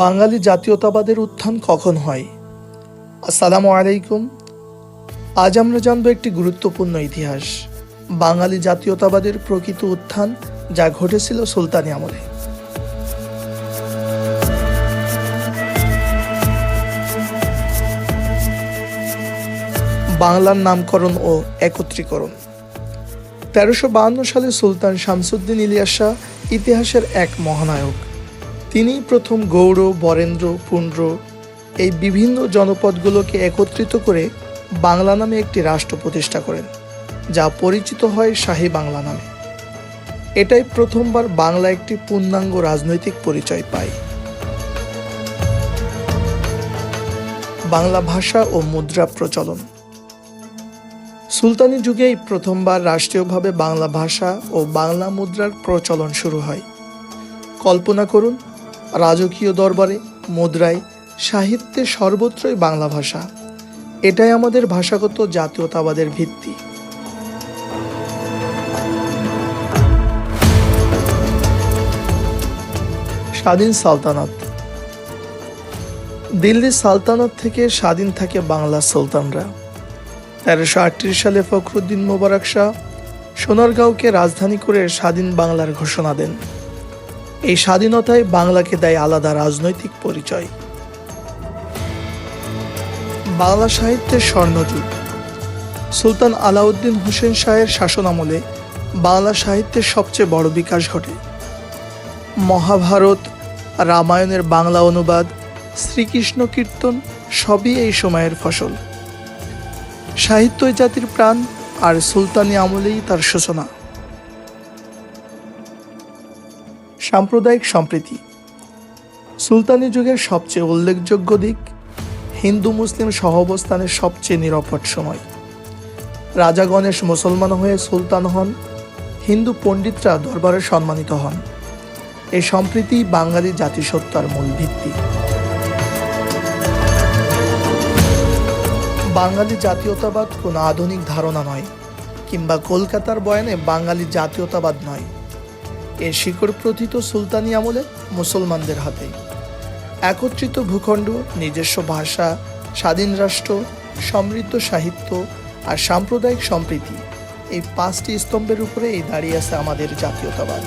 বাঙালি জাতীয়তাবাদের উত্থান কখন হয়? আসসালামু আলাইকুম। আজ আমরা জানব একটি গুরুত্বপূর্ণ ইতিহাস, বাঙালি জাতীয়তাবাদের প্রকৃত উত্থান, যা ঘটেছিল সুলতানি আমলে। বাংলার নামকরণ ও একত্রীকরণ। 1352 সালে সুলতান শামসুদ্দীন ইলিয়াস শাহ ইতিহাসের এক মহানায়ক। তিনি প্রথম গৌড়, বরেন্দ্র, পুন্ড্র এই বিভিন্ন জনপদগুলোকে একত্রিত করে বাংলা নামে একটি রাষ্ট্র প্রতিষ্ঠা করেন, যা পরিচিত হয় শাহী বাংলা নামে। এটাই প্রথমবার বাংলা একটি পূর্ণাঙ্গ রাজনৈতিক পরিচয় পায়। বাংলা ভাষা ও মুদ্রা প্রচলন। সুলতানি যুগেই প্রথমবার রাষ্ট্রীয়ভাবে বাংলা ভাষা ও বাংলা মুদ্রার প্রচলন শুরু হয়। কল্পনা করুন, রাজকীয় দরবারে, মুদ্রায়, সাহিত্যে সর্বত্রই বাংলা ভাষা। এটাই আমাদের ভাষাগত জাতীয়তাবাদের ভিত্তি। স্বাধীন সালতানাত। দিল্লি সালতানাত থেকে স্বাধীন থাকে বাংলার সুলতানরা। 1338 সালে ফখরুদ্দীন মোবারক শাহ সোনারগাঁওকে রাজধানী করে স্বাধীন বাংলার ঘোষণা দেন। এই স্বাধীনতায় বাংলাকে দেয় আলাদা রাজনৈতিক পরিচয়। বাংলা সাহিত্যের স্বর্ণযুগ। সুলতান আলাউদ্দিন হোসেন শাহের শাসনামলে বাংলা সাহিত্যের সবচেয়ে বড় বিকাশ ঘটে। মহাভারত, রামায়ণের বাংলা অনুবাদ, শ্রীকৃষ্ণ কীর্তন সবই এই সময়ের ফসল। সাহিত্যই জাতির প্রাণ, আর সুলতানি আমলেই তার সূচনা। সাম্প্রদায়িক সম্প্রীতি। সুলতানি যুগের সবচেয়ে উল্লেখযোগ্য দিক, হিন্দু মুসলিম সহাবস্থানের সবচেয়ে নিরাপদ সময়। রাজা গণেশ মুসলমান হয়ে সুলতান হন, হিন্দু পণ্ডিতরা দরবারে সম্মানিত হন। এই সম্প্রীতি বাঙালি জাতিসত্তার মূল ভিত্তি। বাঙালি জাতীয়তাবাদ কোনো আধুনিক ধারণা নয়, কিংবা কলকাতার বয়ানে বাঙালি জাতীয়তাবাদ নয়। এর শিকড় প্রথিত সুলতানি আমলে মুসলমানদের হাতে। একত্রিত ভূখণ্ড, নিজস্ব ভাষা, স্বাধীন রাষ্ট্র, সমৃদ্ধ সাহিত্য আর সাম্প্রদায়িক সম্প্রীতি, এই 5টি স্তম্ভের উপরে দাঁড়িয়ে আছে আমাদের জাতীয়তাবাদ।